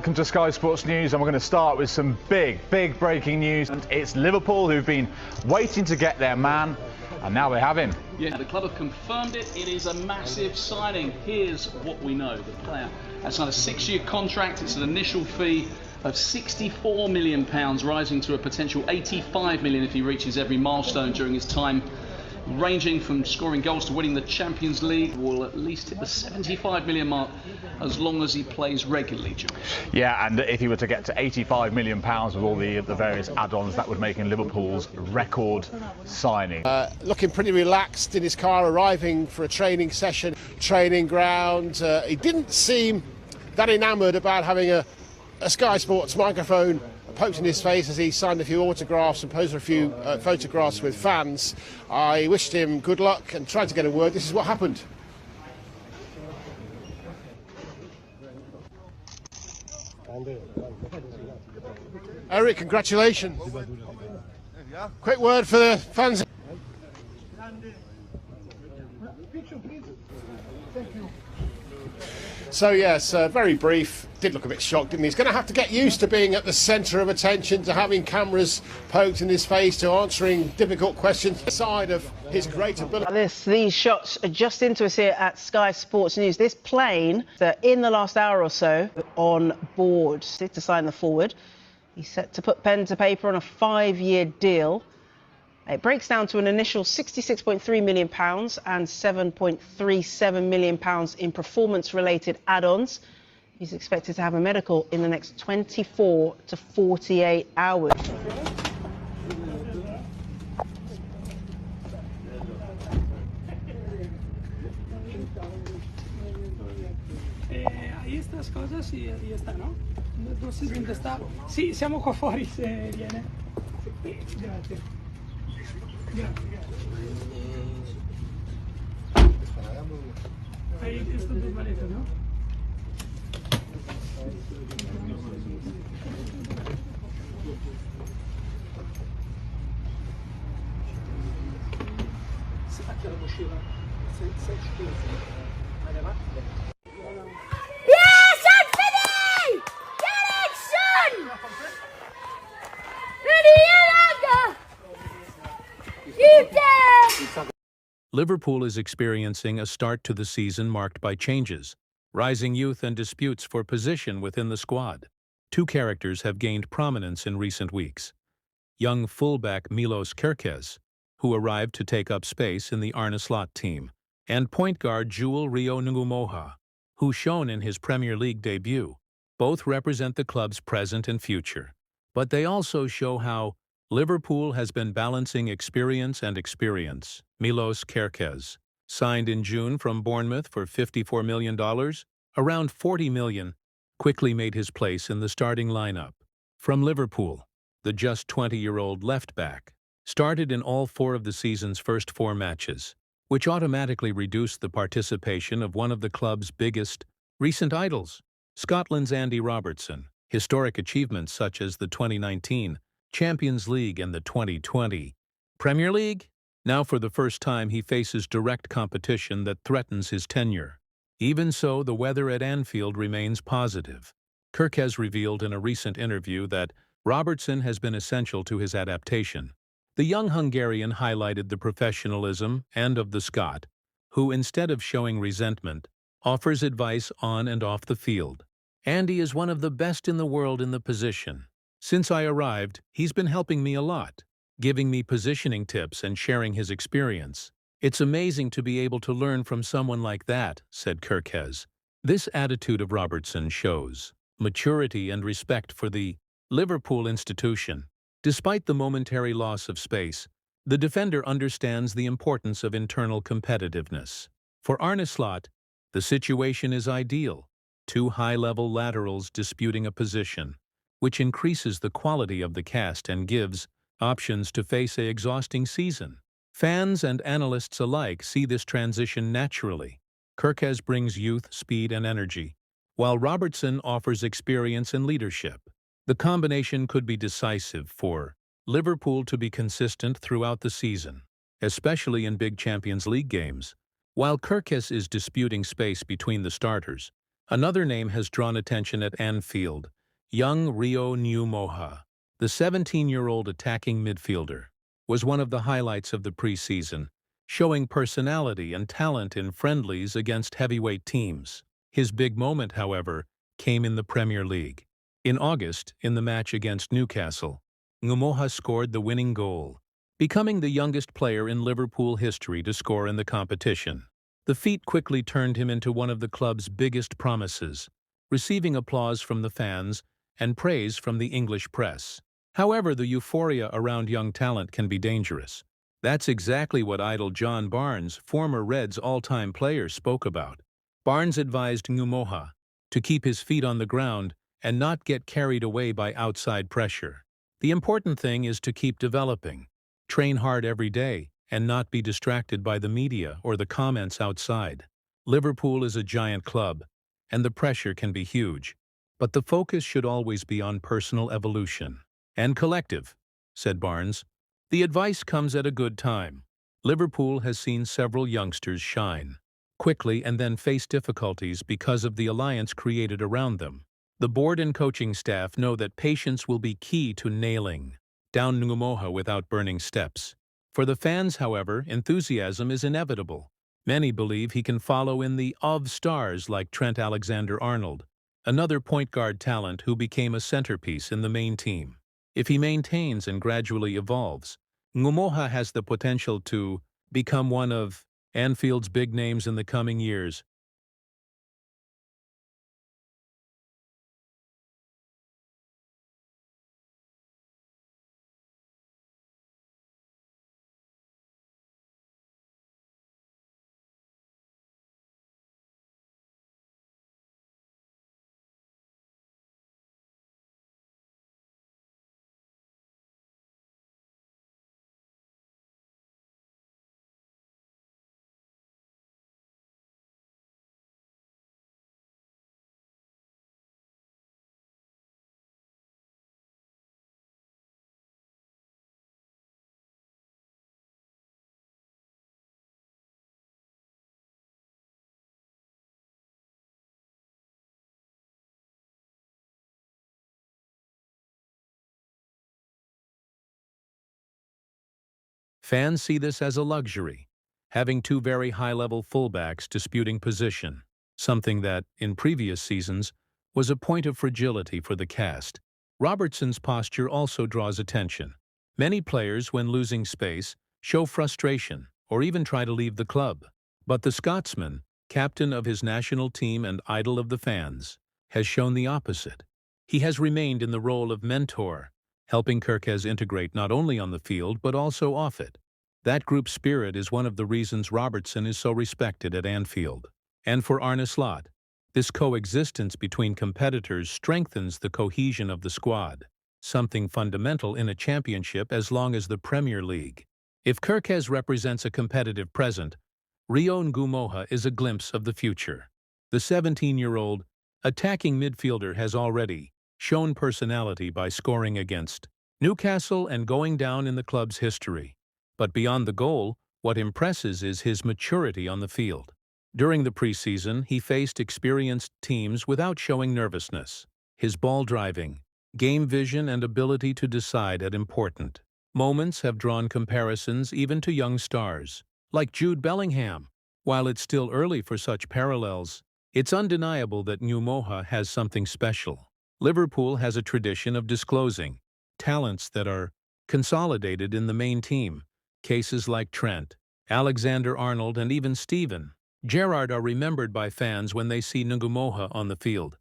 Welcome to Sky Sports News, and we're going to start with some big breaking news. And it's Liverpool who've been waiting to get their man, and now they have him. Yeah, the club have confirmed it. It is a massive signing. Here's what we know. The player has signed a 6-year contract. It's an initial fee of £64 million, rising to a potential £85 million if he reaches every milestone during his time, ranging from scoring goals to winning the Champions League. Will at least hit the £75 million mark as long as he plays regularly, George. Yeah, and if he were to get to £85 million with all the various add-ons, that would make him Liverpool's record signing. Looking pretty relaxed in his car, arriving for a training session, training ground. He didn't seem that enamoured about having a Sky Sports microphone poked in his face as he signed a few autographs and posed for a few photographs with fans. I wished him good luck and tried to get a word. This is what happened. Eric, congratulations. Quick word for the fans. So yes, very brief. Did look a bit shocked, didn't he? He's going to have to get used to being at the centre of attention, to having cameras poked in his face, to answering difficult questions. Side of his great ability. These shots are just into us here at Sky Sports News. This plane, in the last hour or so, on board to sign the forward. He's set to put pen to paper on a 5-year deal. It breaks down to an initial £66.3 million and £7.37 million in performance-related add-ons. He's expected to have a medical in the next 24 to 48 hours. Ahí estas cosas y ahí está, ¿no? Non si dove sta. Sì, siamo qua fuori se viene. Grazie. Ahí están tus maletas, ¿no? Sacca la mochila. Sei scusa. Vai avanti. Yes, Anthony! Get it, son! You dead! Liverpool is experiencing a start to the season marked by changes, rising youth and disputes for position within the squad. Two characters have gained prominence in recent weeks. Young fullback Milos Kerkez, who arrived to take up space in the Arne Slot team, and point guard Rio Ngumoha, who shone in his Premier League debut. Both represent the club's present and future, but they also show how Liverpool has been balancing experience and experience. Milos Kerkez, signed in June from Bournemouth for $54 million, around $40 million, quickly made his place in the starting lineup. From Liverpool, the just 20-year-old left-back started in all 4 of the season's first 4 matches, which automatically reduced the participation of one of the club's biggest recent idols, Scotland's Andy Robertson. Historic achievements such as the 2019 Champions League and the 2020 Premier League. Now for the first time he faces direct competition that threatens his tenure. Even so, the weather at Anfield remains positive. Kerkez revealed in a recent interview that Robertson has been essential to his adaptation. The young Hungarian highlighted the professionalism of the Scot, who instead of showing resentment, offers advice on and off the field. Andy is one of the best in the world in the position. Since I arrived, he's been helping me a lot, giving me positioning tips and sharing his experience. It's amazing to be able to learn from someone like that, said Kerkez. This attitude of Robertson shows maturity and respect for the Liverpool institution. Despite the momentary loss of space, the defender understands the importance of internal competitiveness. For Arne Slot, the situation is ideal. 2 high-level laterals disputing a position, which increases the quality of the cast and gives options to face an exhausting season. Fans and analysts alike see this transition naturally. Kerkez brings youth, speed, and energy, while Robertson offers experience and leadership. The combination could be decisive for Liverpool to be consistent throughout the season, especially in big Champions League games. While Kerkez is disputing space between the starters, Another name has drawn attention at Anfield, young Rio Ngumoha. The 17-year-old attacking midfielder was one of the highlights of the preseason, showing personality and talent in friendlies against heavyweight teams. His big moment, however, came in the Premier League. In August, in the match against Newcastle, Ngumoha scored the winning goal, becoming the youngest player in Liverpool history to score in the competition. The feat quickly turned him into one of the club's biggest promises, receiving applause from the fans and praise from the English press. However, the euphoria around young talent can be dangerous. That's exactly what idol John Barnes, former Reds all-time player, spoke about. Barnes advised Ngumoha to keep his feet on the ground and not get carried away by outside pressure. The important thing is to keep developing, train hard every day, and not be distracted by the media or the comments outside. Liverpool is a giant club, and the pressure can be huge, but the focus should always be on personal evolution. And collective, said Barnes. The advice comes at a good time. Liverpool has seen several youngsters shine quickly and then face difficulties because of the alliance created around them. The board and coaching staff know that patience will be key to nailing down Ngumoha without burning steps. For the fans, however, enthusiasm is inevitable. Many believe he can follow in the of stars like Trent Alexander-Arnold, another point guard talent who became a centerpiece in the main team. If he maintains and gradually evolves, Ngumoha has the potential to become one of Anfield's big names in the coming years. Fans see this as a luxury, having two very high-level fullbacks disputing position, something that, in previous seasons, was a point of fragility for the cast. Robertson's posture also draws attention. Many players, when losing space, show frustration or even try to leave the club. But the Scotsman, captain of his national team and idol of the fans, has shown the opposite. He has remained in the role of mentor, helping Kirkes integrate not only on the field but also off it. That group spirit is one of the reasons Robertson is so respected at Anfield. And for Arne Slot, this coexistence between competitors strengthens the cohesion of the squad, something fundamental in a championship as long as the Premier League. If Kirkes represents a competitive present, Rio Ngumoha is a glimpse of the future. The 17-year-old attacking midfielder has already shown personality by scoring against Newcastle and going down in the club's history. But beyond the goal, what impresses is his maturity on the field. During the preseason, he faced experienced teams without showing nervousness. His ball driving, game vision, and ability to decide at important moments have drawn comparisons even to young stars, like Jude Bellingham. While it's still early for such parallels, it's undeniable that Ngumoha has something special. Liverpool has a tradition of disclosing talents that are consolidated in the main team. Cases like Trent, Alexander-Arnold, and even Steven Gerrard are remembered by fans when they see Ngumoha on the field.